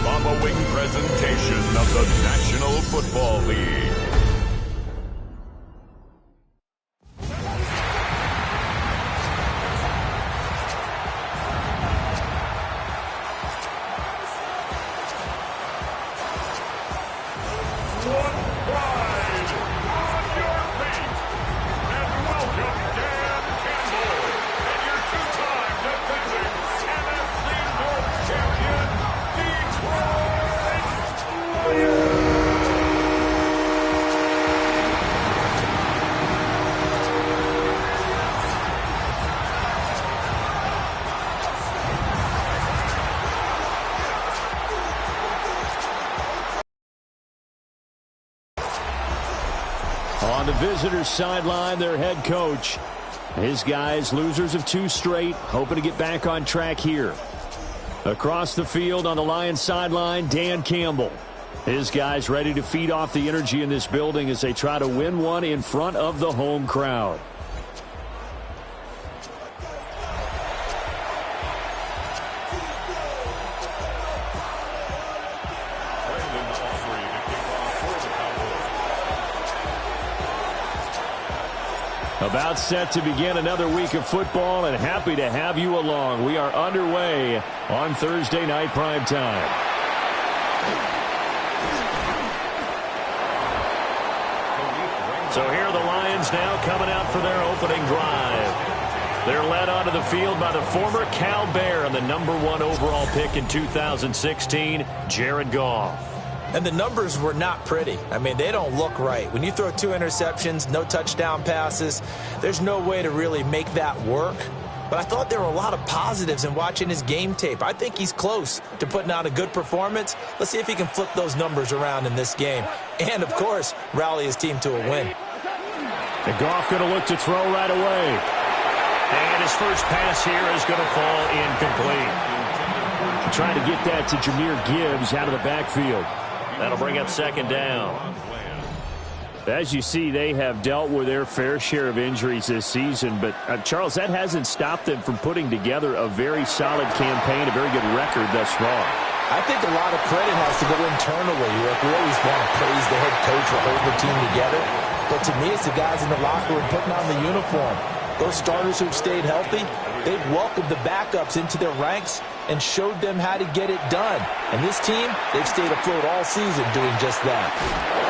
following presentation of the National Football League. On the visitors' sideline, their head coach. His guys, losers of 2 straight, hoping to get back on track here. Across the field on the Lions sideline, Dan Campbell. His guys ready to feed off the energy in this building as they try to win one in front of the home crowd. About set to begin another week of football, and happy to have you along. We are underway on Thursday Night Primetime. So here are the Lions now coming out for their opening drive. They're led onto the field by the former Cal Bear and the #1 overall pick in 2016, Jared Goff. And the numbers were not pretty. I mean, they don't look right. When you throw 2 interceptions, no touchdown passes, there's no way to really make that work. But I thought there were a lot of positives in watching his game tape. I think he's close to putting out a good performance. Let's see if he can flip those numbers around in this game. And, of course, rally his team to a win. And Goff going to look to throw right away. And his first pass here is going to fall incomplete. Trying to get that to Jahmyr Gibbs out of the backfield. That'll bring up second down. As you see, they have dealt with their fair share of injuries this season. But, Charles, that hasn't stopped them from putting together a very solid campaign, a very good record thus far. I think a lot of credit has to go internally. We always want to praise the head coach for holding the team together. But to me, it's the guys in the locker room putting on the uniform. Those starters who've stayed healthy, they've welcomed the backups into their ranks and showed them how to get it done. And this team, they've stayed afloat all season doing just that.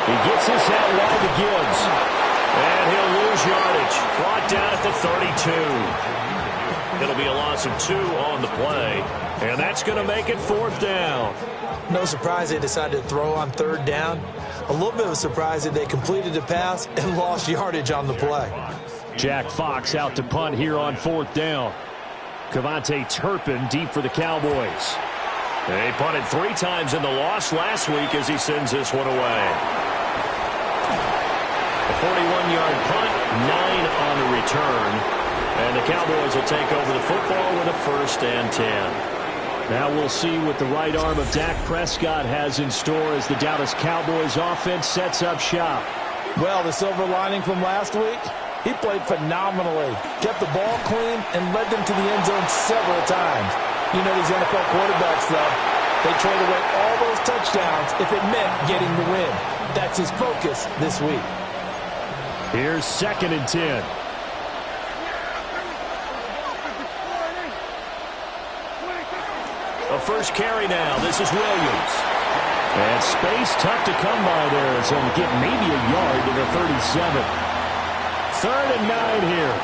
He gets this out wide to Gibbs. And he'll lose yardage. Brought down at the 32. It'll be a loss of 2 on the play. And that's going to make it 4th down. No surprise they decided to throw on 3rd down. A little bit of a surprise that they completed the pass and lost yardage on the play. Jack Fox out to punt here on 4th down. Cavante Turpin deep for the Cowboys. They punted 3 times in the loss last week as he sends this one away. A 41-yard punt, 9 on the return. And the Cowboys will take over the football with a 1st and 10. Now we'll see what the right arm of Dak Prescott has in store as the Dallas Cowboys offense sets up shop. Well, the silver lining from last week, he played phenomenally, kept the ball clean, and led them to the end zone several times. You know these NFL quarterbacks, though. They trade away all those touchdowns if it meant getting the win. That's his focus this week. Here's 2nd and 10. A first carry now. This is Williams. And space tough to come by there. So get maybe a yard to the 37. 3rd and 9 here.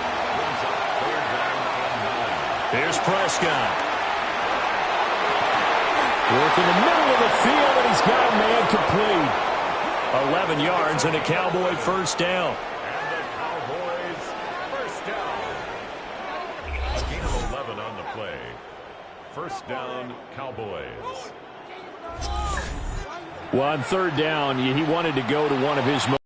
Here's Prescott. Work in the middle of the field, and he's got a man complete. 11 yards and a Cowboy 1st down. And the Cowboys first down. A gain of 11 on the play. 1st down, Cowboys. Well, on 3rd down, he wanted to go to one of his most.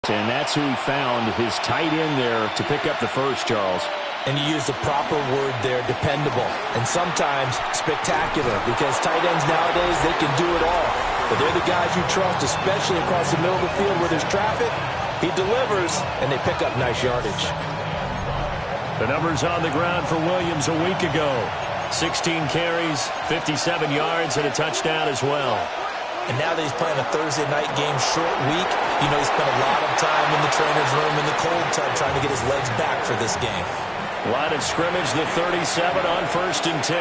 And that's who he found, his tight end there, to pick up the first, Charles. And you use the proper word there, dependable. And sometimes spectacular, because tight ends nowadays, they can do it all. But they're the guys you trust, especially across the middle of the field where there's traffic. He delivers, and they pick up nice yardage. The numbers on the ground for Williams a week ago. 16 carries, 57 yards, and a touchdown as well. And now that he's playing a Thursday night game, short week, you know, he spent a lot of time in the trainer's room in the cold tub trying to get his legs back for this game. Line of scrimmage, the 37 on 1st and 10.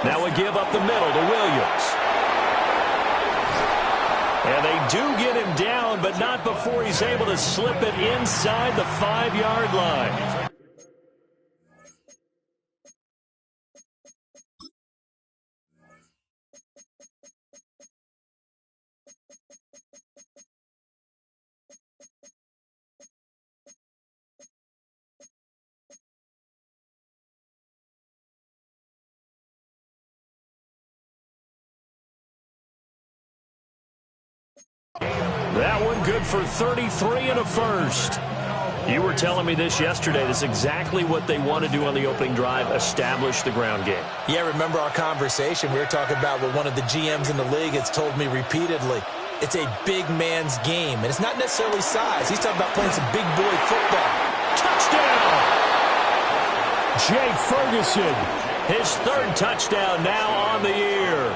Now we give up the middle to Williams. And they do get him down, but not before he's able to slip it inside the 5-yard line. That one good for 33 and a first. You were telling me this yesterday. This is exactly what they want to do on the opening drive, establish the ground game. Yeah, remember our conversation? We were talking about what one of the GMs in the league has told me repeatedly. It's a big man's game, and it's not necessarily size. He's talking about playing some big boy football. Touchdown! Jake Ferguson, his 3rd touchdown now on the year.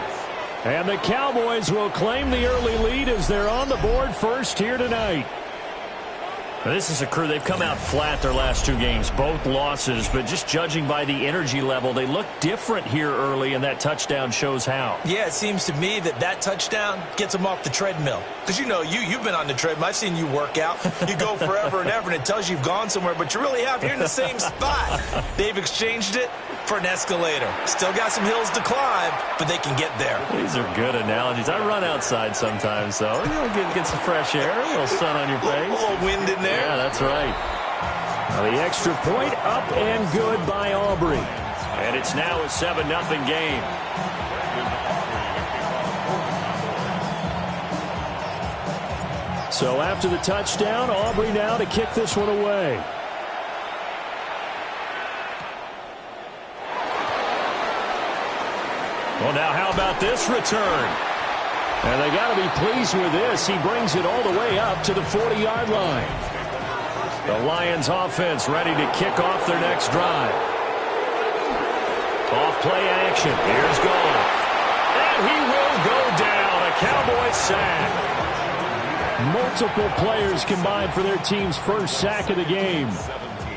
And the Cowboys will claim the early lead as they're on the board first here tonight. Now, this is a crew. They've come out flat their last 2 games, both losses, but just judging by the energy level, they look different here early, and that touchdown shows how. Yeah, it seems to me that touchdown gets them off the treadmill. Because, you know, you've been on the treadmill. I've seen you work out. You go forever and ever, and it tells you you've gone somewhere, but you really have. You're in the same spot. They've exchanged it for an escalator. Still got some hills to climb, but they can get there. These are good analogies. I run outside sometimes, though. You know, get some fresh air, a little sun on your face. A little wind in there. Yeah, that's right. Now the extra point up and good by Aubrey. And it's now a 7-0 game. So after the touchdown, Aubrey now to kick this one away. Well, now how about this return? And they got to be pleased with this. He brings it all the way up to the 40-yard line. The Lions offense ready to kick off their next drive. Off play action. Here's Goff. And he will go down. A Cowboys sack. Multiple players combined for their team's first sack of the game.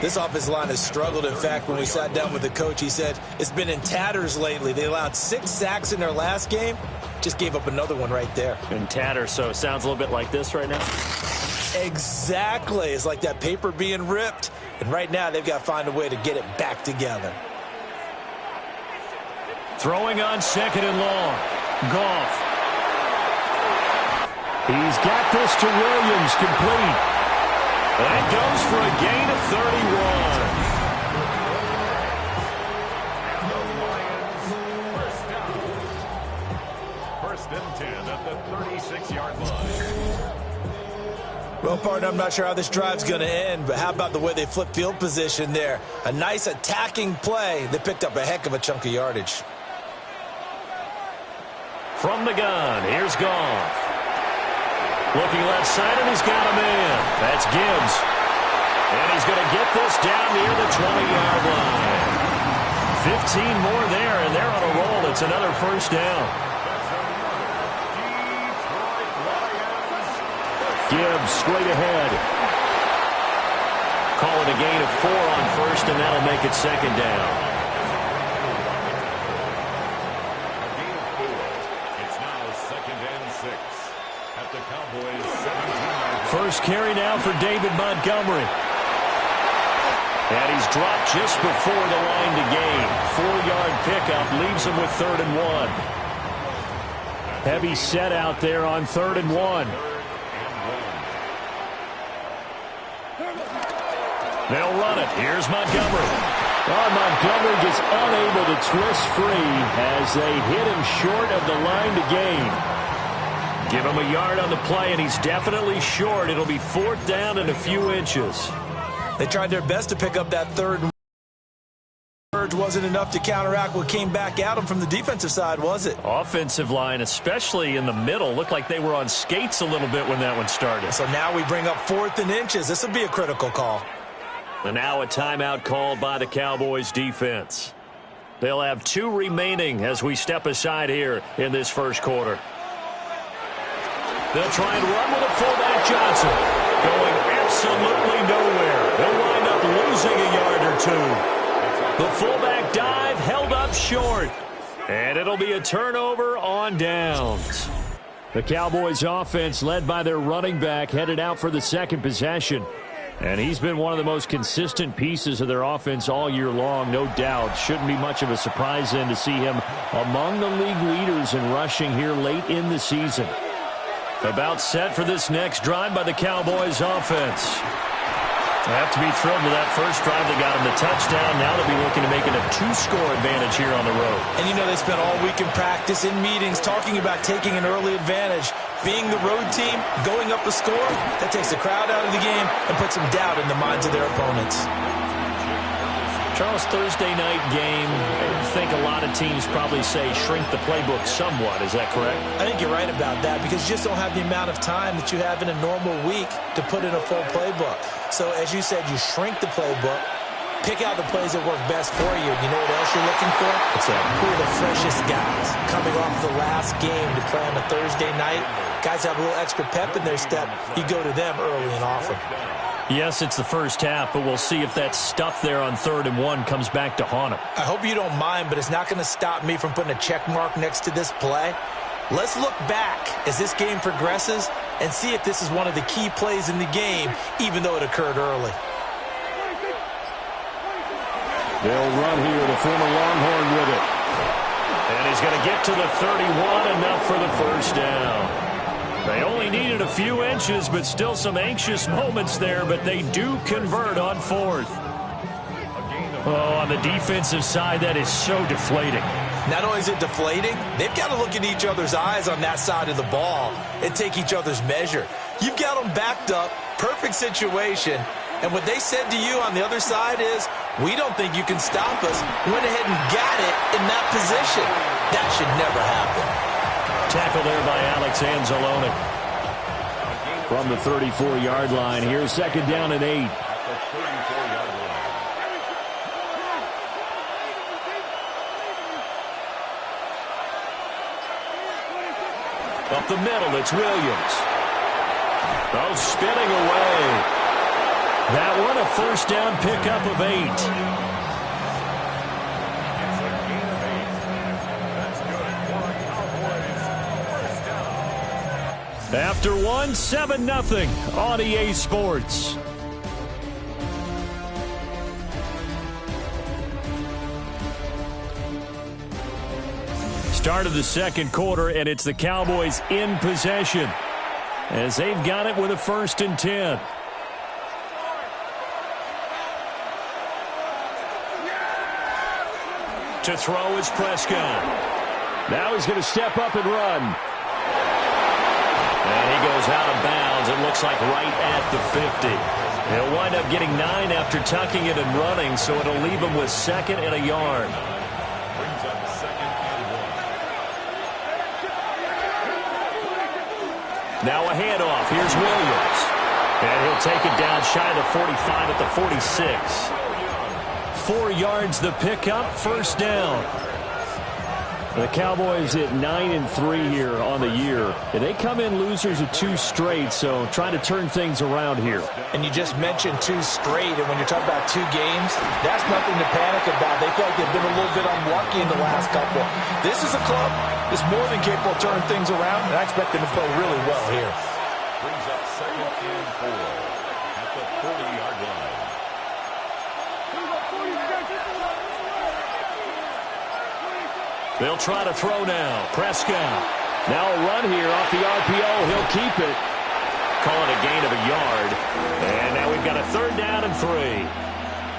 This offensive line has struggled. In fact, when we sat down with the coach, he said it's been in tatters lately. They allowed 6 sacks in their last game. Just gave up another one right there. In tatters, so it sounds a little bit like this right now. Exactly. It's like that paper being ripped. And right now, they've got to find a way to get it back together. Throwing on 2nd and long. Goff. He's got this to Williams, complete. That goes for a gain of 31. First and 10 at the 36-yard line. Well, partner, I'm not sure how this drive's going to end, but how about the way they flip field position there? A nice attacking play. They picked up a heck of a chunk of yardage. From the gun, here's Goff. Looking left side, and he's got a man. That's Gibbs. And he's going to get this down near the 20-yard line. 15 more there, and they're on a roll. It's another first down. Gibbs straight ahead. Call it a gain of 4 on first, and that'll make it 2nd down. First carry now for David Montgomery. And he's dropped just before the line to gain. 4-yard pickup leaves him with 3rd and 1. Heavy set out there on 3rd and 1. They'll run it. Here's Montgomery. Well, Montgomery gets unable to twist free as they hit him short of the line to gain. Give him a yard on the play, and he's definitely short. It'll be 4th down and a few inches. They tried their best to pick up that 3rd. Surge wasn't enough to counteract what came back at them from the defensive side, was it? Offensive line, especially in the middle, looked like they were on skates a little bit when that one started. So now we bring up 4th and inches. This will be a critical call. And now a timeout called by the Cowboys defense. They'll have 2 remaining as we step aside here in this first quarter. They'll try and run with a fullback Johnson. Going absolutely nowhere. They'll wind up losing a yard or 2. The fullback dive held up short. And it'll be a turnover on downs. The Cowboys offense led by their running back headed out for the second possession. And he's been one of the most consistent pieces of their offense all year long, no doubt. Shouldn't be much of a surprise then to see him among the league leaders in rushing here late in the season. About set for this next drive by the Cowboys offense. They have to be thrilled with that first drive. They got him the touchdown. Now they'll be looking to make it a 2-score advantage here on the road. And you know they spent all week in practice, in meetings, talking about taking an early advantage. Being the road team, going up a score, that takes the crowd out of the game and puts some doubt in the minds of their opponents. Charles, Thursday night game, I think a lot of teams probably say shrink the playbook somewhat. Is that correct? I think you're right about that because you just don't have the amount of time that you have in a normal week to put in a full playbook. So as you said, you shrink the playbook, pick out the plays that work best for you. You know what else you're looking for? What's that? Who are the freshest guys coming off the last game to play on a Thursday night? Guys have a little extra pep in their step. You go to them early and often. Yes, it's the first half, but we'll see if that stuff there on 3rd and 1 comes back to haunt him. I hope you don't mind, but it's not going to stop me from putting a check mark next to this play. Let's look back as this game progresses and see if this is one of the key plays in the game, even though it occurred early. They'll run here, the former Longhorn with it. And he's going to get to the 31, enough for the first down. They only needed a few inches, but still some anxious moments there, but they do convert on 4th. Oh, on the defensive side, that is so deflating. Not only is it deflating, they've got to look in each other's eyes on that side of the ball and take each other's measure. You've got them backed up, perfect situation, and what they said to you on the other side is, we don't think you can stop us. Went ahead and got it in that position. That should never happen. Tackle there by Alex Anzalone. From the 34-yard line, here's 2nd down and 8. Up the middle, it's Williams. Oh, spinning away. That one a first down pickup of 8. After 1, 7-0 on EA Sports. Start of the second quarter, and it's the Cowboys in possession as they've got it with a 1st and 10. To throw is Prescott. Now he's going to step up and run. And he goes out of bounds, it looks like right at the 50. He'll wind up getting 9 after tucking it and running, so it'll leave him with 2nd and a yard. Brings up 2nd and 1. Now a handoff. Here's Williams. And he'll take it down shy of the 45 at the 46. 4 yards the pickup, 1st down. The Cowboys at 9-3 here on the year. And they come in losers of 2 straight, so trying to turn things around here. And you just mentioned 2 straight, and when you're talking about 2 games, that's nothing to panic about. They feel like they've been a little bit unlucky in the last couple. This is a club that's more than capable of turning things around, and I expect them to play really well here. Brings up 2nd and 4 at the 40-yard line. They'll try to throw now. Prescott. Now a run here off the RPO. He'll keep it. Call it a gain of a yard. And now we've got a 3rd down and 3.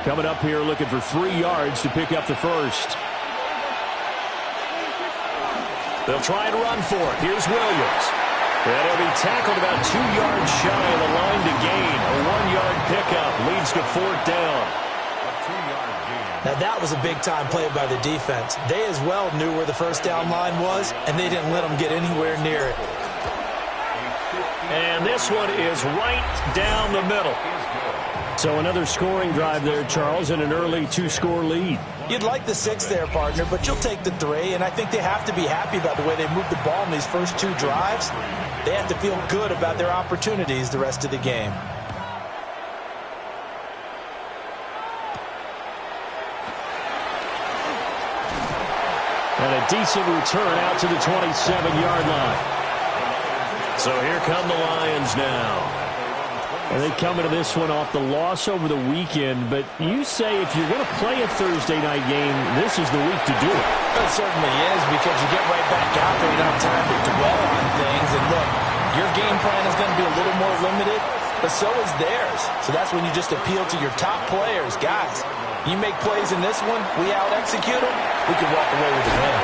Coming up here looking for 3 yards to pick up the 1st. They'll try and run for it. Here's Williams. And he'll be tackled about 2 yards shy of the line to gain. A 1-yard pickup leads to 4th down. Now, that was a big-time play by the defense. They as well knew where the 1st down line was, and they didn't let them get anywhere near it. And this one is right down the middle. So another scoring drive there, Charles, and an early 2-score lead. You'd like the 6 there, partner, but you'll take the 3, and I think they have to be happy about the way they moved the ball in these first 2 drives. They have to feel good about their opportunities the rest of the game. And a decent return out to the 27-yard line. So here come the Lions now. And they come into this one off the loss over the weekend, but you say if you're going to play a Thursday night game, this is the week to do it. It certainly is, because you get right back out there. You don't have time to dwell on things. And look, your game plan is going to be a little more limited, but so is theirs. So that's when you just appeal to your top players. Guys, you make plays in this one, we out-execute them, we can walk away with a win.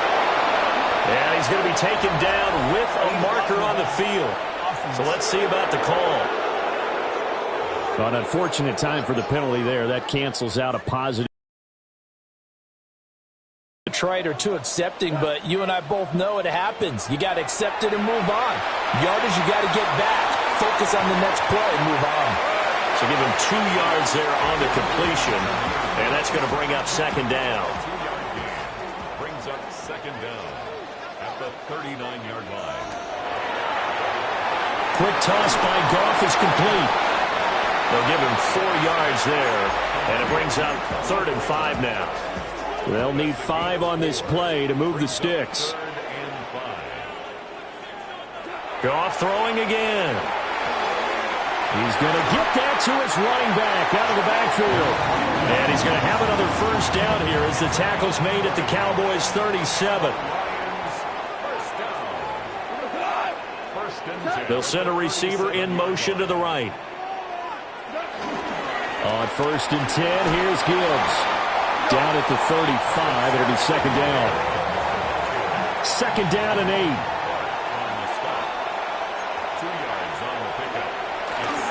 And he's going to be taken down with a marker on the field. So let's see about the call. An unfortunate time for the penalty there. That cancels out a positive. Trite or too accepting, but you and I both know it happens. You got to accept it and move on. Yardage, you got to get back. Focus on the next play and move on. So give him 2 yards there on the completion, and that's going to bring up 2nd down. Brings up 2nd down at the 39-yard line. Quick toss by Goff is complete. They'll give him 4 yards there, and it brings up 3rd and 5 now. They'll need 5 on this play to move the sticks. 3rd and 5. Goff throwing again. He's going to get that to his running back out of the backfield. And he's going to have another 1st down here as the tackle's made at the Cowboys' 37. They'll send a receiver in motion to the right. On 1st and 10, here's Gibbs. Down at the 35, it'll be 2nd down. 2nd down and 8.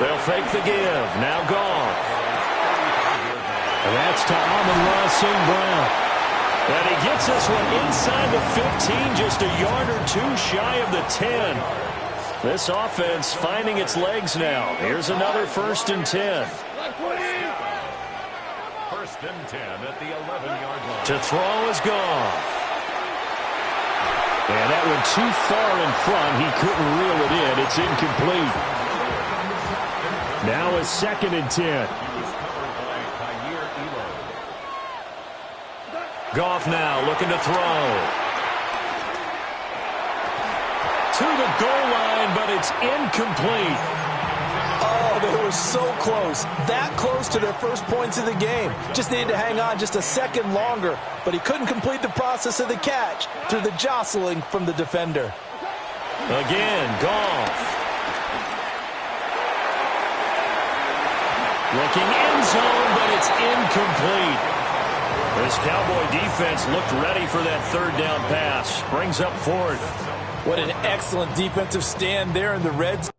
They'll fake the give. Now Goff. And that's to Amon-Ra St. Brown. And he gets this one inside the 15, just a yard or 2 shy of the 10. This offense finding its legs now. Here's another 1st and 10. 1st and 10 at the 11-yard line. To throw is Goff. And that one too far in front. He couldn't reel it in. It's incomplete. Now a 2nd and 10. Goff now looking to throw. To the goal line, but it's incomplete. Oh, they were so close. That close to their first points of the game. Just needed to hang on just a second longer, but he couldn't complete the process of the catch through the jostling from the defender. Again, Goff. Looking end zone, but it's incomplete. This Cowboy defense looked ready for that 3rd down pass. Brings up 4th. What an excellent defensive stand there in the red zone.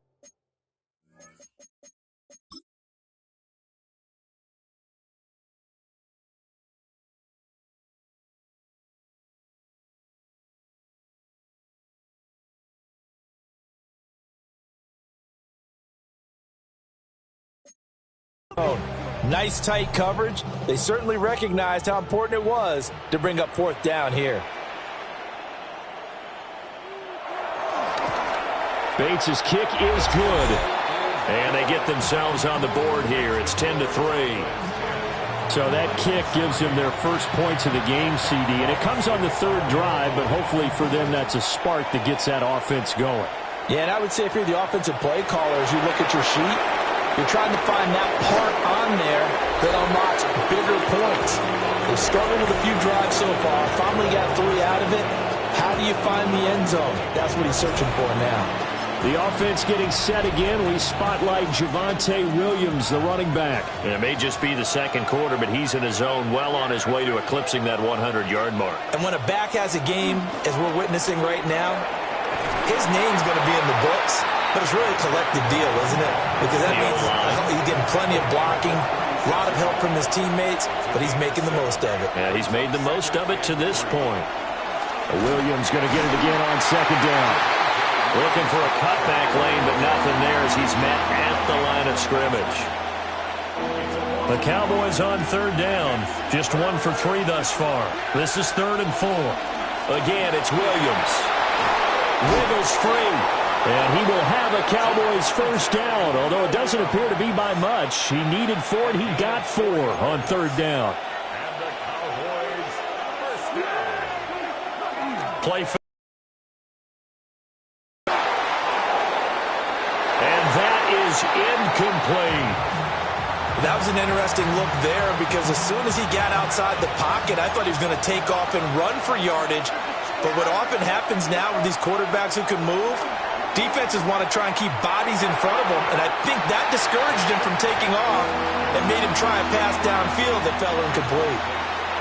Nice tight coverage. They certainly recognized how important it was to bring up 4th down here. Bates' kick is good. And they get themselves on the board here. It's 10-3. So that kick gives them their first points of the game, CD. And it comes on the 3rd drive, but hopefully for them that's a spark that gets that offense going. Yeah, and I would say if you're the offensive play caller, as you look at your sheet, you're trying to find that part on there that unlocks bigger points. They've struggled with a few drives so far. Finally got 3 out of it. How do you find the end zone? That's what he's searching for now. The offense getting set again. We spotlight Javonte Williams, the running back. And it may just be the 2nd quarter, but he's in his zone, well on his way to eclipsing that 100-yard mark. And when a back has a game, as we're witnessing right now, his name's going to be in the books. But it's really a collective deal, isn't it? Because that means he's getting plenty of blocking, a lot of help from his teammates, but he's making the most of it. Yeah, he's made the most of it to this point. Williams going to get it again on 2nd down. Looking for a cutback lane, but nothing there as he's met at the line of scrimmage. The Cowboys on third down. Just 1 for 3 thus far. This is 3rd and 4. Again, it's Williams. Wiggles free. And he will have a Cowboys first down, although it doesn't appear to be by much. He needed 4, and he got 4 on third down. And the Cowboys first down. Play. And that is incomplete. That was an interesting look there because as soon as he got outside the pocket, I thought he was going to take off and run for yardage. But what often happens now with these quarterbacks who can move, defenses want to try and keep bodies in front of them, and I think that discouraged him from taking off and made him try a pass downfield that fell incomplete.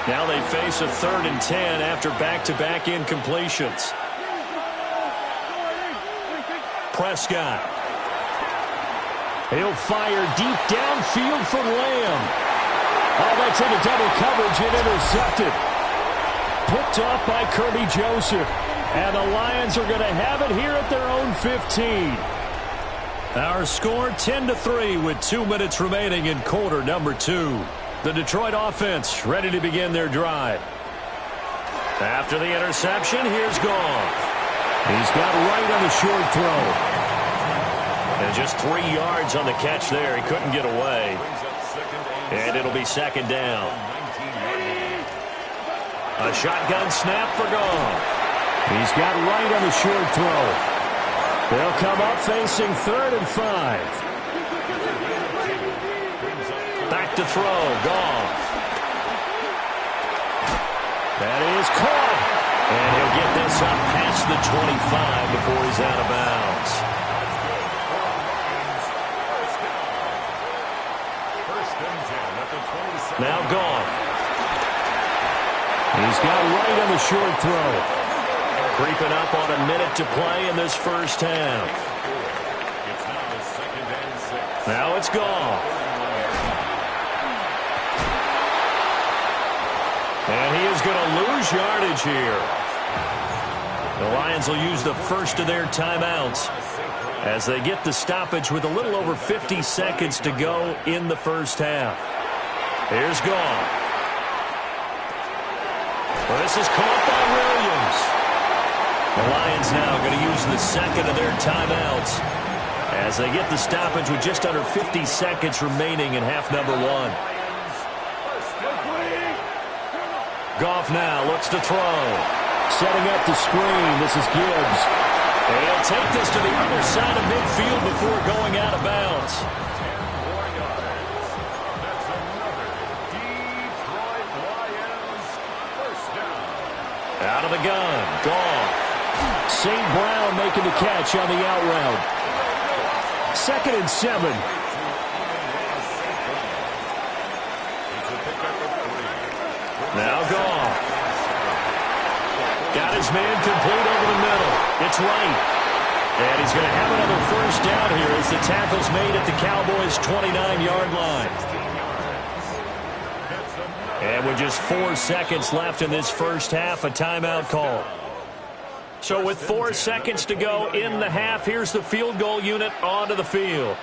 Now they face a 3rd and 10 after back-to-back incompletions. Prescott. He'll fire deep downfield from Lamb. Oh, that's into double coverage and intercepted. Picked off by Kirby Joseph. And the Lions are going to have it here at their own 15. Our score 10-3 with 2 minutes remaining in quarter number 2. The Detroit offense ready to begin their drive. After the interception, here's Goff. He's got right on the short throw. And just 3 yards on the catch there. He couldn't get away. And it'll be 2nd down. A shotgun snap for Goff. He's got right on the short throw. They'll come up facing 3rd and 5. Back to throw. Goff. That is caught. And he'll get this up past the 25 before he's out of bounds. Now Goff. He's got right on the short throw. Creeping up on a minute to play in this first half. Now it's Goff. And he is going to lose yardage here. The Lions will use the first of their timeouts as they get the stoppage with a little over 50 seconds to go in the first half. Here's Goff. Well, this is caught by Williams. The Lions now going to use the second of their timeouts as they get the stoppage with just under 50 seconds remaining in half number 1. Goff now looks to throw. Setting up the screen. This is Gibbs. And he'll take this to the other side of midfield before going out of bounds. Out of the gun. Goff. St. Brown making the catch on the out route. 2nd and 7. Now Goff. Got his man complete over the middle. It's right. And he's going to have another first down here as the tackle's made at the Cowboys' 29-yard line. And with just 4 seconds left in this first half, a timeout call. So with 4 seconds to go in the half, here's the field goal unit onto the field.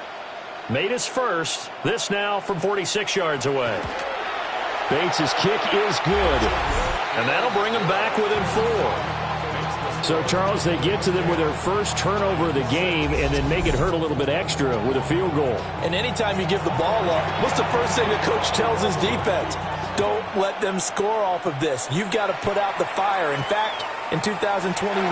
Made his first. This now from 46 yards away. Bates' kick is good. And that'll bring him back within 4. So, Charles, they get to them with their first turnover of the game and then make it hurt a little bit extra with a field goal. And anytime you give the ball up, what's the first thing the coach tells his defense? Don't let them score off of this. You've got to put out the fire. In fact, in 2021,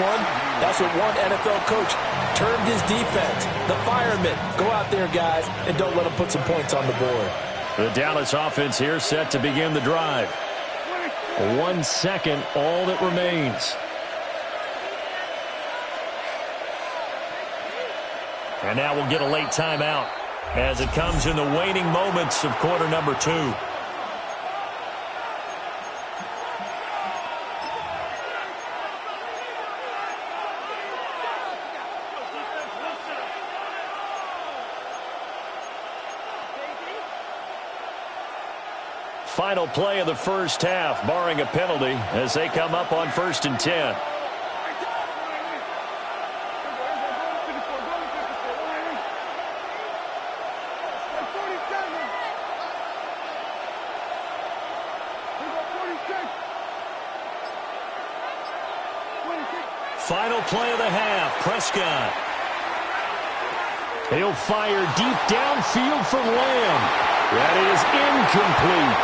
that's what one NFL coach termed his defense. The firemen. Go out there, guys, and don't let them put some points on the board. The Dallas offense here set to begin the drive. 1 second, all that remains. And now we'll get a late timeout as it comes in the waning moments of quarter number 2. Final play of the first half, barring a penalty, as they come up on 1st and 10. final play of the half. Prescott. He'll fire deep downfield for Lamb. That is incomplete.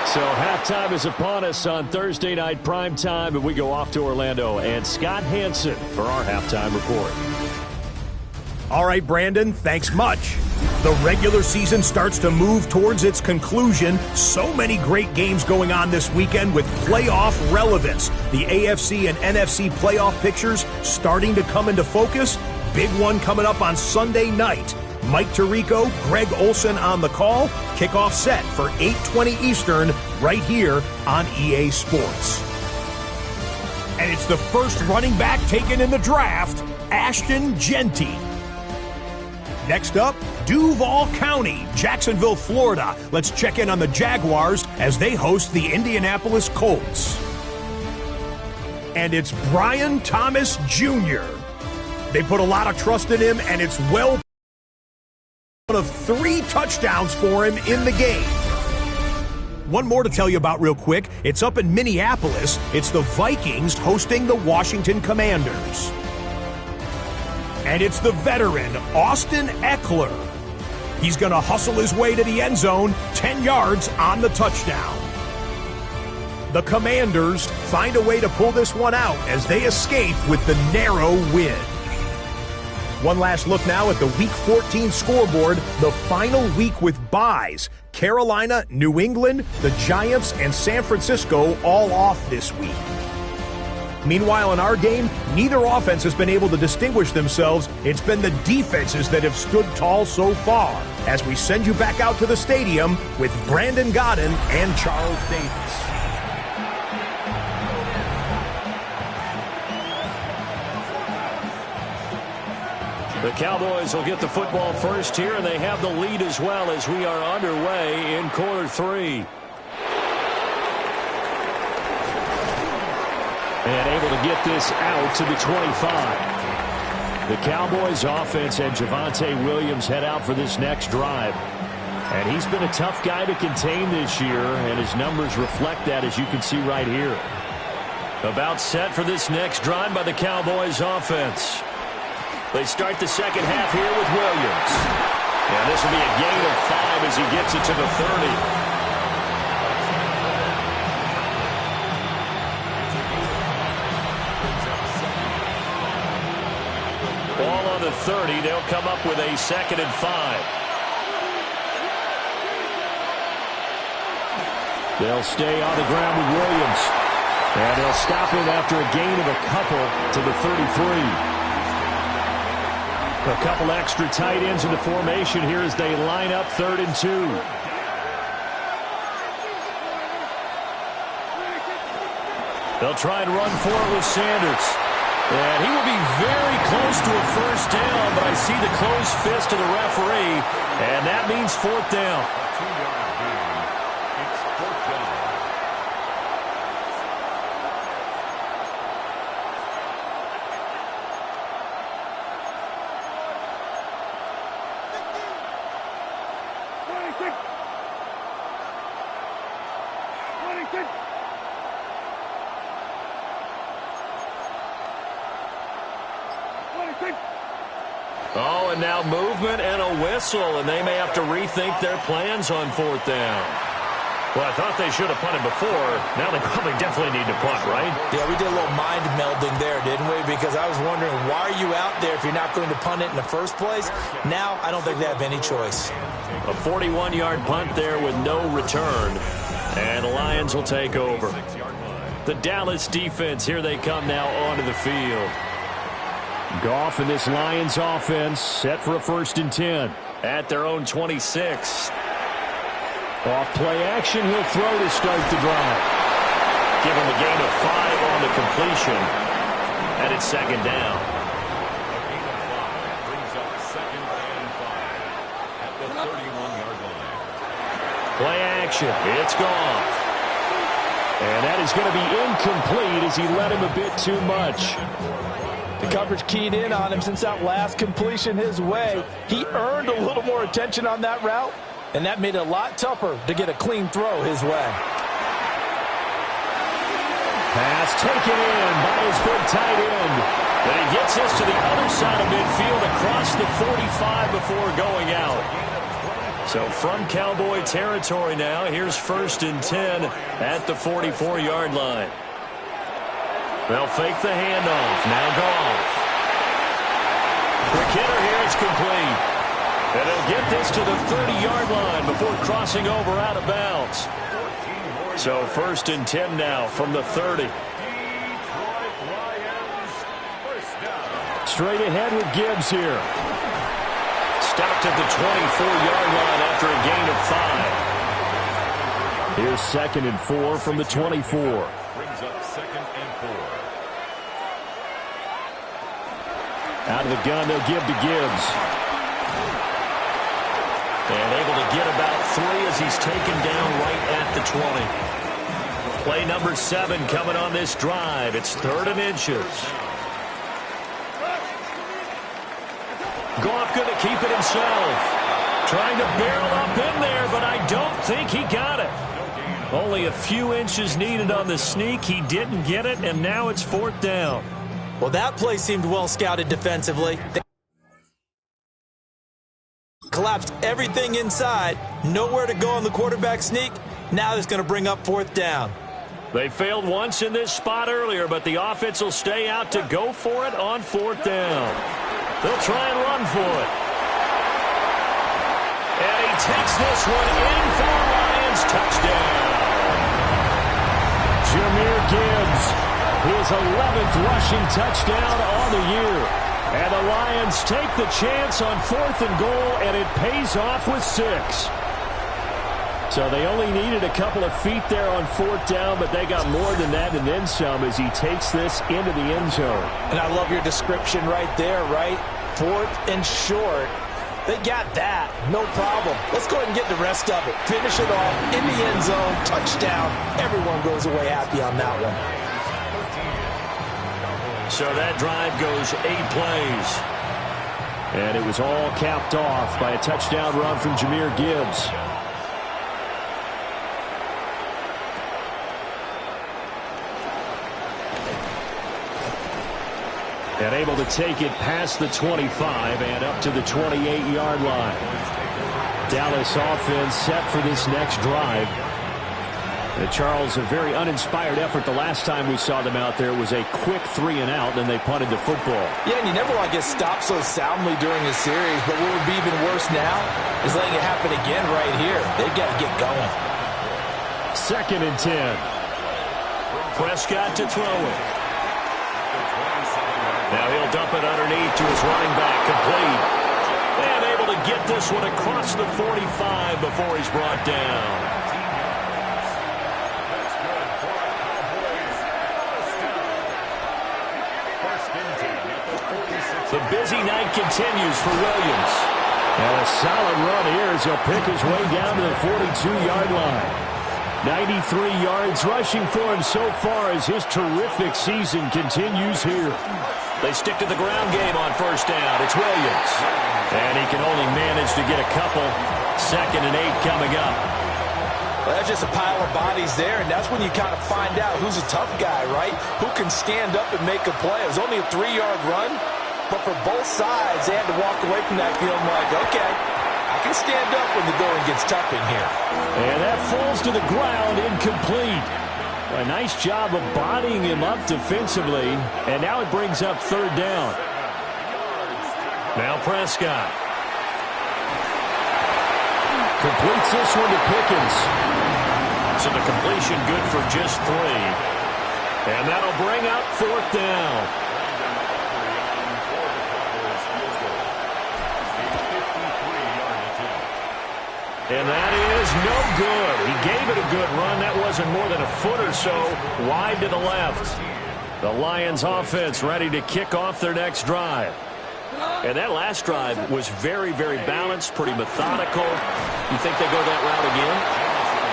So halftime is upon us on Thursday Night Primetime, and we go off to Orlando. And Scott Hansen for our halftime report. All right, Brandon, thanks much. The regular season starts to move towards its conclusion. So many great games going on this weekend with playoff relevance. The AFC and NFC playoff pictures starting to come into focus. Big one coming up on Sunday night. Mike Tirico, Greg Olson on the call. Kickoff set for 8:20 Eastern right here on EA Sports. And it's the first running back taken in the draft, Ashton Genty. Next up, Duval County, Jacksonville, Florida. Let's check in on the Jaguars as they host the Indianapolis Colts. And it's Brian Thomas Jr. They put a lot of trust in him, and it's well one of 3 touchdowns for him in the game. One more to tell you about real quick. It's up in Minneapolis. It's the Vikings hosting the Washington Commanders. And it's the veteran, Austin Eckler. He's going to hustle his way to the end zone, 10 yards on the touchdown. The Commanders find a way to pull this one out as they escape with the narrow win. One last look now at the Week 14 scoreboard, the final week with byes. Carolina, New England, the Giants, and San Francisco all off this week. Meanwhile, in our game, neither offense has been able to distinguish themselves. It's been the defenses that have stood tall so far. As we send you back out to the stadium with Brandon Godden and Charles Davis. The Cowboys will get the football first here, and they have the lead as well as we are underway in quarter 3. And able to get this out to the 25. The Cowboys offense and Javonte Williams head out for this next drive. And he's been a tough guy to contain this year, and his numbers reflect that, as you can see right here. About set for this next drive by the Cowboys offense. They start the second half here with Williams. And this will be a gain of 5 as he gets it to the 30. Ball on the 30. They'll come up with a 2nd and 5. They'll stay on the ground with Williams. And they'll stop him after a gain of a couple to the 33. A couple extra tight ends in the formation here as they line up 3rd and 2. They'll try and run for it with Sanders. And he will be very close to a first down, but I see the closed fist of the referee, and that means 4th down. Oh, and now movement and a whistle, and they may have to rethink their plans on 4th down. Well, I thought they should have punted before. Now they probably definitely need to punt, right? Yeah, we did a little mind melding there, didn't we? Because I was wondering, why are you out there if you're not going to punt it in the first place? Now, I don't think they have any choice. A 41-yard punt there with no return. And the Lions will take over. The Dallas defense, here they come now onto the field. Goff and this Lions offense set for a 1st and 10 at their own 26. Off play action, he'll throw to start the drive. Give him a gain of 5 on the completion. And it's 2nd down. Brings up 2nd and 5 at the 31-yard line. Play action, it's Goff. And that is going to be incomplete as he led him a bit too much. The coverage keyed in on him since that last completion his way. He earned a little more attention on that route, and that made it a lot tougher to get a clean throw his way. Pass pass taken in by his big tight end. And he gets this to the other side of midfield across the 45 before going out. So from Cowboy territory now, here's 1st and 10 at the 44-yard line. They'll fake the handoff. Now Goff. Quick hitter here. It's complete. And they'll get this to the 30-yard line before crossing over out of bounds. So 1st and 10 now from the 30. Straight ahead with Gibbs here. Stopped at the 24-yard line after a gain of 5. Here's 2nd and 4 from the 24. Brings up 2nd and 4. Out of the gun, they'll give to Gibbs. And able to get about 3 as he's taken down right at the 20. Play number 7 coming on this drive. It's 3rd and inches. Goff going to keep it himself. Trying to barrel up in there, but I don't think he got it. Only a few inches needed on the sneak. He didn't get it, and now it's 4th down. Well, that play seemed well scouted defensively. They collapsed everything inside. Nowhere to go on the quarterback sneak. Now it's going to bring up 4th down. They failed once in this spot earlier, but the offense will stay out to go for it on 4th down. They'll try and run for it. And he takes this one in for the Lions. Touchdown. Jahmyr Gibbs, his 11th rushing touchdown on the year. And the Lions take the chance on 4th and goal, and it pays off with 6. So they only needed a couple of feet there on 4th down, but they got more than that and then some as he takes this into the end zone. And I love your description right there, right? 4th and short. They got that. No problem. Let's go ahead and get the rest of it. Finish it off in the end zone. Touchdown. Everyone goes away happy on that one. So that drive goes 8 plays. And it was all capped off by a touchdown run from Jahmyr Gibbs. And able to take it past the 25 and up to the 28-yard line. Dallas offense set for this next drive. And Charles, a very uninspired effort the last time we saw them out there. It was a quick 3 and out, then they punted the football. Yeah, and you never want to get stopped so soundly during a series, but what would be even worse now is letting it happen again right here. They've got to get going. 2nd and 10. Prescott to throw it. Now he'll dump it underneath to his running back, complete. And able to get this one across the 45 before he's brought down. The busy night continues for Williams. And a solid run here as he'll pick his way down to the 42-yard line. 93 yards rushing for him so far as his terrific season continues here. They stick to the ground game on 1st down. It's Williams. And he can only manage to get a couple. 2nd and 8 coming up. Well, that's just a pile of bodies there, and that's when you kind of find out who's a tough guy, right? Who can stand up and make a play. It was only a 3-yard run, but for both sides, they had to walk away from that field like, okay, I can stand up when the going gets tough in here. And that falls to the ground, incomplete. A nice job of bodying him up defensively, and now it brings up 3rd down. Now Prescott. Completes this one to Pickens. So the completion good for just 3. And that'll bring up 4th down. And that is no good. He gave it a good run. That wasn't more than a foot or so wide to the left. The Lions offense ready to kick off their next drive. And that last drive was very, very balanced, pretty methodical. You think they go that route again?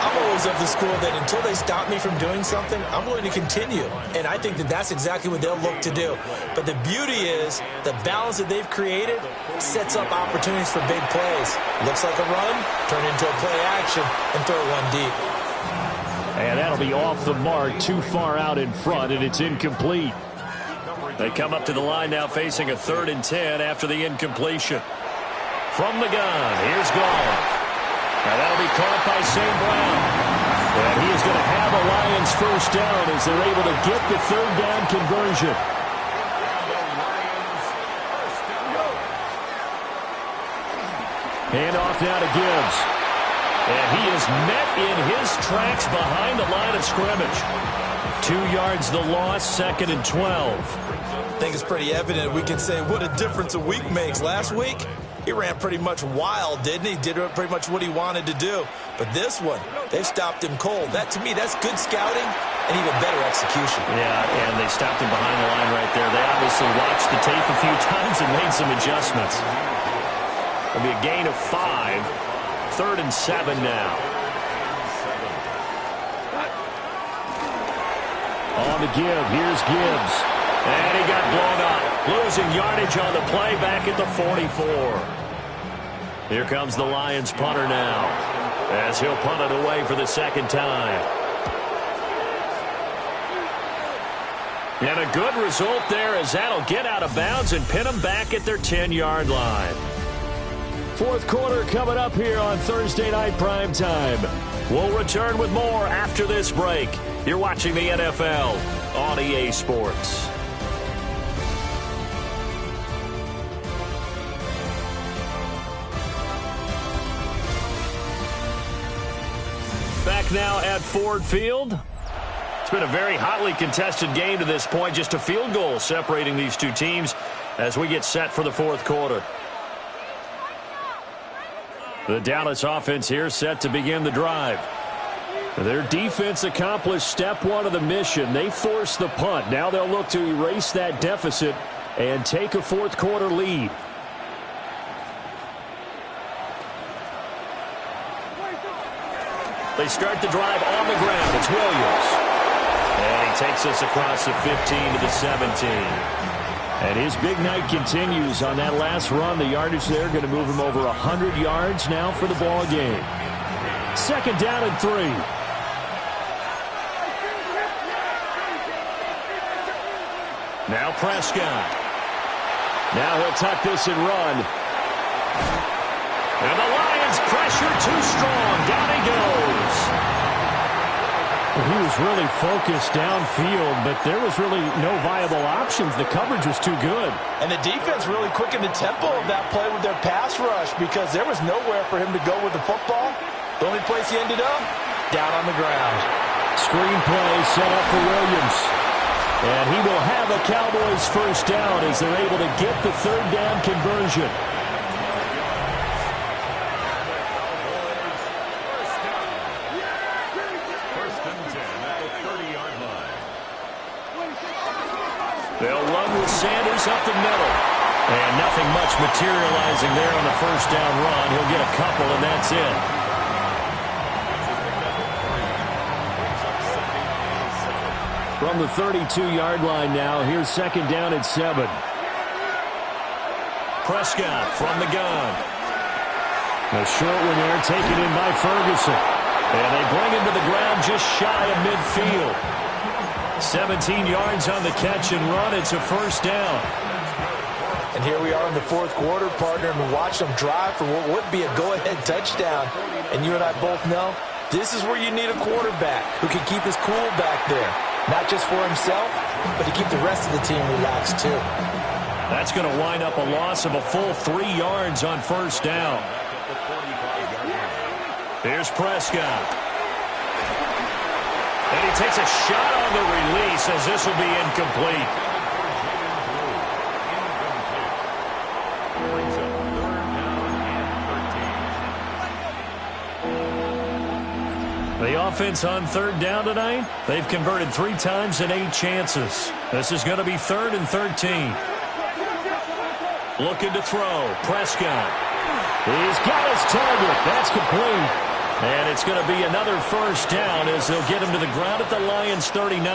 I'm always of the school that until they stop me from doing something, I'm going to continue. And I think that that's exactly what they'll look to do. But the beauty is the balance that they've created sets up opportunities for big plays. Looks like a run, turn into a play action, and throw one deep. And that'll be off the mark, too far out in front, and it's incomplete. They come up to the line now facing a 3rd and 10 after the incompletion. From the gun, here's Goff. Now that'll be caught by St. Brown. And he is going to have a Lions first down as they're able to get the 3rd down conversion. Hand off now to Gibbs. And he is met in his tracks behind the line of scrimmage. 2 yards the loss, 2nd and 12. I think it's pretty evident we can say what a difference a week makes. Last week, he ran pretty much wild, didn't he? Did pretty much what he wanted to do. But this one, they stopped him cold. That, to me, that's good scouting and even better execution. Yeah, and they stopped him behind the line right there. They obviously watched the tape a few times and made some adjustments. It'll be a gain of 5. 3rd and 7 now. On the give, here's Gibbs. And he got blown up. Losing yardage on the play back at the 44. Here comes the Lions punter now, as he'll punt it away for the 2nd time. And a good result there, as that'll get out of bounds and pin them back at their 10-yard line. 4th quarter coming up here on Thursday Night Primetime. We'll return with more after this break. You're watching the NFL on EA Sports. Back now at Ford Field. It's been a very hotly contested game to this point. Just a field goal separating these two teams as we get set for the 4th quarter. The Dallas offense here set to begin the drive. Their defense accomplished step 1 of the mission. They forced the punt. Now they'll look to erase that deficit and take a 4th quarter lead. They start the drive on the ground. It's Williams. And he takes us across the 15 to the 17. And his big night continues on that last run. The yardage there going to move him over 100 yards now for the ball game. 2nd down and 3. Now Prescott. Now he'll tuck this and run. And the Lions pressure too strong. Down he goes. He was really focused downfield, but there was really no viable options. The coverage was too good. And the defense really quickened the tempo of that play with their pass rush because there was nowhere for him to go with the football. The only place he ended up, down on the ground. Screen play set up for Williams. And he will have a Cowboys first down as they're able to get the 3rd down conversion. They'll run with Sanders up the middle. And nothing much materializing there on the first down run. He'll get a couple, and that's it. From the 32-yard line now, here's 2nd down and 7. Prescott from the gun. A short one there taken in by Ferguson. And they bring him to the ground just shy of midfield. 17 yards on the catch and run. It's a first down. And here we are in the 4th quarter, partner, and we watch them drive for what would be a go-ahead touchdown. And you and I both know this is where you need a quarterback who can keep his cool back there. Not just for himself, but to keep the rest of the team relaxed too. That's going to wind up a loss of a full 3 yards on first down. Here's Prescott. And he takes a shot on the release as this will be incomplete. The offense on 3rd down tonight, they've converted 3 times in 8 chances. This is going to be 3rd and 13. Looking to throw. Prescott. He's got his target. That's complete. And it's going to be another first down as they'll get him to the ground at the Lions 39.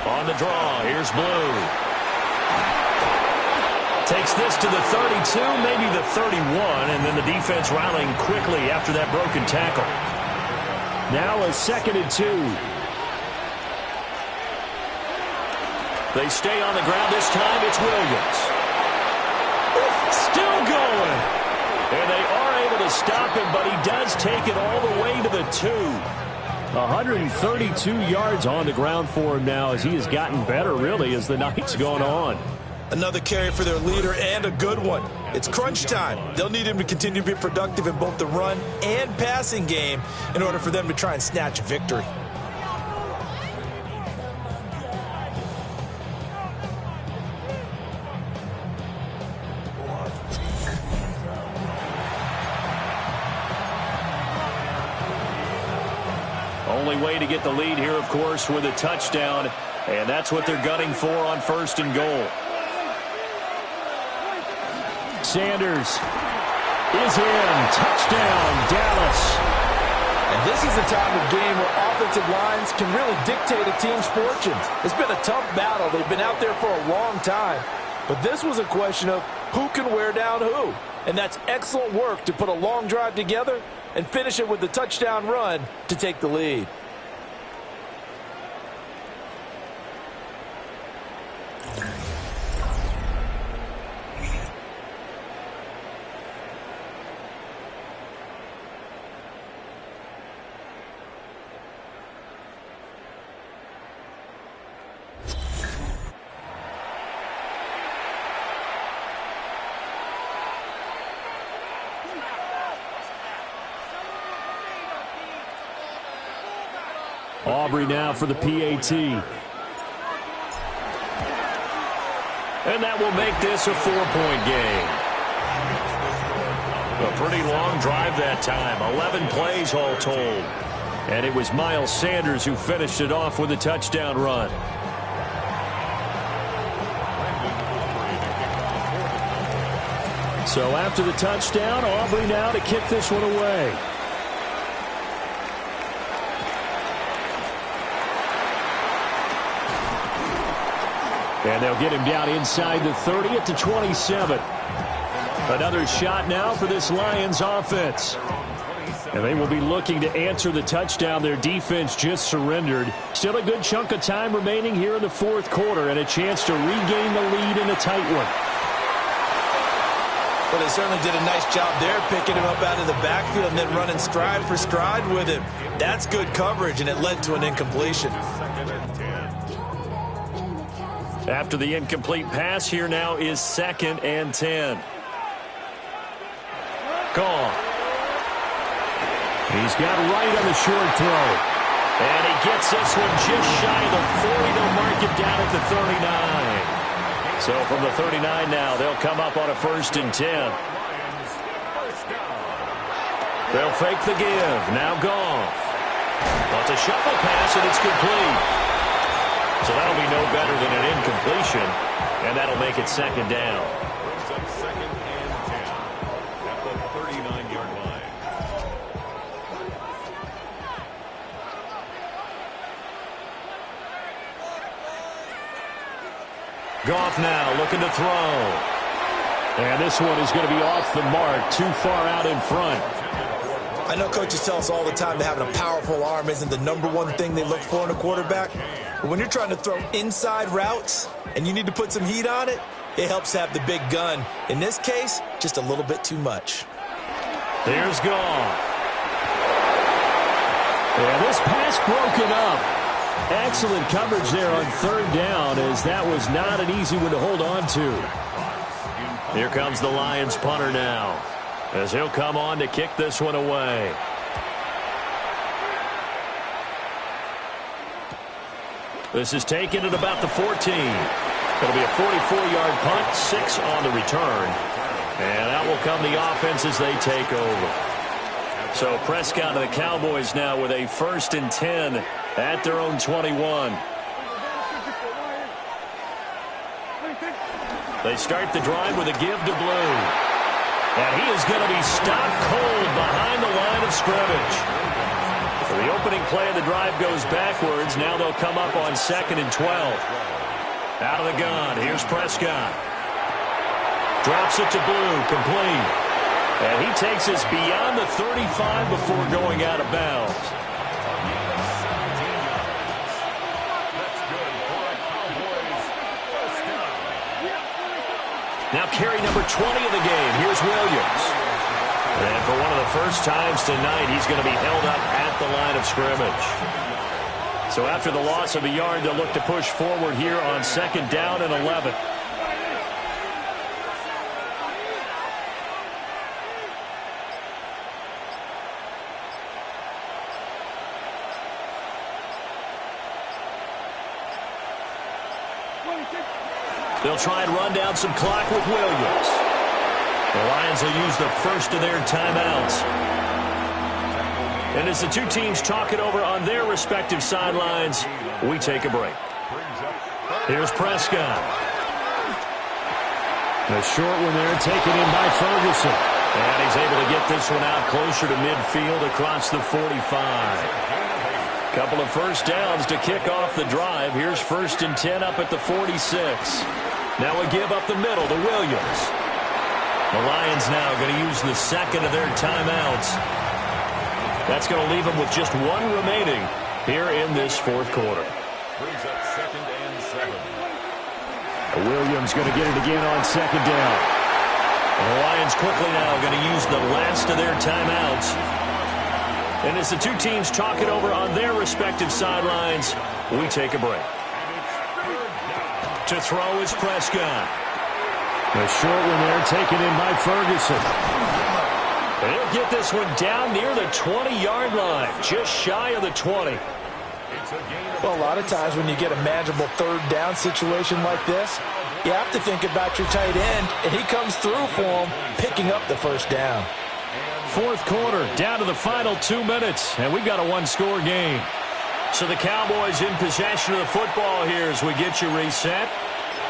On the draw, here's Blue. Takes this to the 32, maybe the 31, and then the defense rallying quickly after that broken tackle. Now a 2nd and 2. They stay on the ground this time. It's Williams. Still going. And they are able to stop him, but he does take it all the way to the 2. 132 yards on the ground for him now as he has gotten better, really, as the night's gone on. Another carry for their leader and a good one. It's crunch time. They'll need him to continue to be productive in both the run and passing game in order for them to try and snatch a victory. Only way to get the lead here, of course, with a touchdown, and that's what they're gunning for on 1st and goal. Sanders is in. Touchdown, Dallas. And this is the time of game where offensive lines can really dictate a team's fortunes. It's been a tough battle. They've been out there for a long time. But this was a question of who can wear down who. And that's excellent work to put a long drive together and finish it with the touchdown run to take the lead. Aubrey now for the PAT. And that will make this a 4-point game. A pretty long drive that time. 11 plays all told. And it was Miles Sanders who finished it off with a touchdown run. So after the touchdown, Aubrey now to kick this one away. And they'll get him down inside the 30 at the 27. Another shot now for this Lions offense. And they will be looking to answer the touchdown their defense just surrendered. Still a good chunk of time remaining here in the 4th quarter and a chance to regain the lead in a tight one. Well, they certainly did a nice job there, picking him up out of the backfield and then running stride for stride with him. That's good coverage, and it led to an incompletion. After the incomplete pass, here now is 2nd and 10. Gone. He's got right on the short throw. And he gets this one just shy of the 40. They'll mark it down at the 39. So from the 39 now, they'll come up on a 1st and 10. They'll fake the give. Now Goff. Wants a shuffle pass, and it's complete. So that'll be no better than an incompletion, and that'll make it 2nd down. Brings up 2nd and 10 at the 39-yard line. Goff now looking to throw. And this one is going to be off the mark, too far out in front. I know coaches tell us all the time that having a powerful arm isn't the #1 thing they look for in a quarterback. But when you're trying to throw inside routes and you need to put some heat on it, it helps have the big gun. In this case, just a little bit too much. There's Goff. And this pass broken up. Excellent coverage there on 3rd down, as that was not an easy one to hold on to. Here comes the Lions punter now, as he'll come on to kick this one away. This is taken at about the 14. It'll be a 44-yard punt, 6 on the return. And out will come the offense as they take over. So Prescott and the Cowboys now with a 1st and 10 at their own 21. They start the drive with a give to Blue. And he is going to be stopped cold behind the line of scrimmage. So the opening play of the drive goes backwards. Now they'll come up on 2nd and 12. Out of the gun, here's Prescott. Drops it to Blue, complete. And he takes us beyond the 35 before going out of bounds. Now carry number 20 of the game. Here's Williams. And for one of the first times tonight, he's going to be held up at the line of scrimmage. So after the loss of a yard, they'll look to push forward here on 2nd down and 11. They'll try and run down some clock with Williams. The Lions will use the first of their timeouts. And as the two teams talk it over on their respective sidelines, we take a break. Here's Prescott. A short one there taken in by Ferguson. And he's able to get this one out closer to midfield across the 45. Couple of first downs to kick off the drive. Here's 1st and 10 up at the 46. Now a give up the middle to Williams. The Lions now going to use the second of their timeouts. That's going to leave them with just one remaining here in this 4th quarter. Brings up 2nd and 7. Williams going to get it again on 2nd down. And the Lions quickly now going to use the last of their timeouts. And as the two teams talk it over on their respective sidelines, we take a break. To throw is Prescott. A short one there taken in by Ferguson. And he'll get this one down near the 20-yard line, just shy of the 20. Well, a lot of times when you get a manageable 3rd down situation like this, you have to think about your tight end, and he comes through for him, picking up the 1st down. 4th quarter, down to the final 2 minutes, and we've got a one-score game. So the Cowboys in possession of the football here as we get you reset.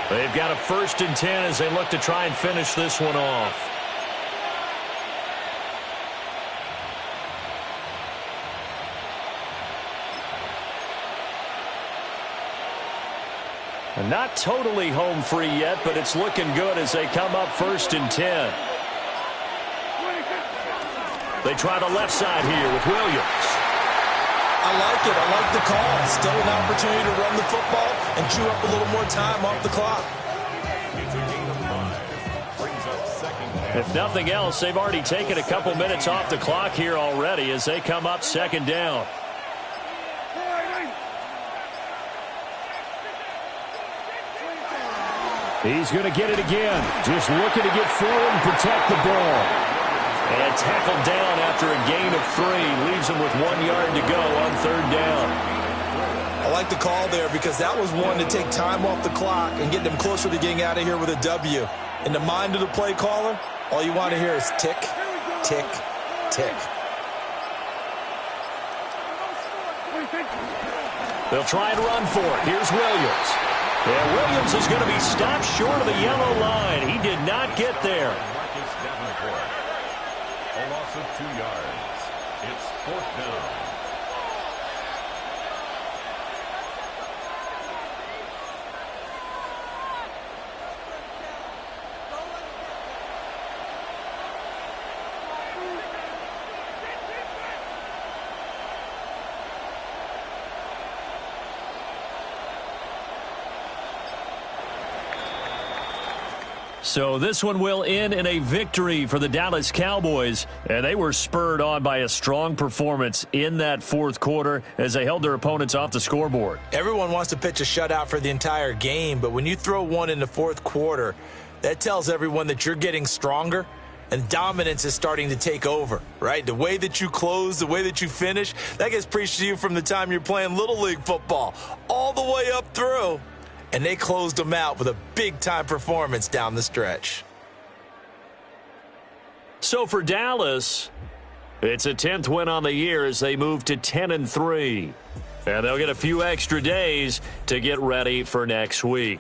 They've got a 1st and 10 as they look to try and finish this one off. And not totally home free yet, but it's looking good as they come up 1st and 10. They try the left side here with Williams. I like it. I like the call. Still an opportunity to run the football and chew up a little more time off the clock. If nothing else, they've already taken a couple minutes off the clock here already as they come up 2nd down. He's going to get it again. Just looking to get forward and protect the ball. And tackled down after a gain of 3. Leaves him with 1 yard to go on 3rd down. I like the call there because that was one to take time off the clock and get them closer to getting out of here with a W. In the mind of the play caller, all you want to hear is tick, tick, tick. They'll try and run for it. Here's Williams. And Williams is going to be stopped short of the yellow line. He did not get there. A loss of 2 yards. It's 4th down. So this one will end in a victory for the Dallas Cowboys, and they were spurred on by a strong performance in that 4th quarter as they held their opponents off the scoreboard. Everyone wants to pitch a shutout for the entire game, but when you throw one in the 4th quarter, that tells everyone that you're getting stronger and dominance is starting to take over, right? The way that you close, the way that you finish, that gets preached to you from the time you're playing Little League football all the way up through. And they closed them out with a big-time performance down the stretch. So for Dallas, it's a 10th win on the year as they move to 10-3. And they'll get a few extra days to get ready for next week.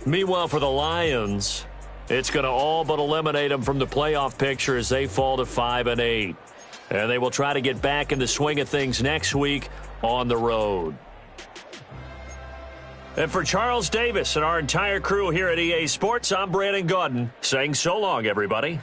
Meanwhile, for the Lions, it's going to all but eliminate them from the playoff picture as they fall to 5-8. And they will try to get back in the swing of things next week on the road. And for Charles Davis and our entire crew here at EA Sports, I'm Brandon Gaudin saying so long, everybody.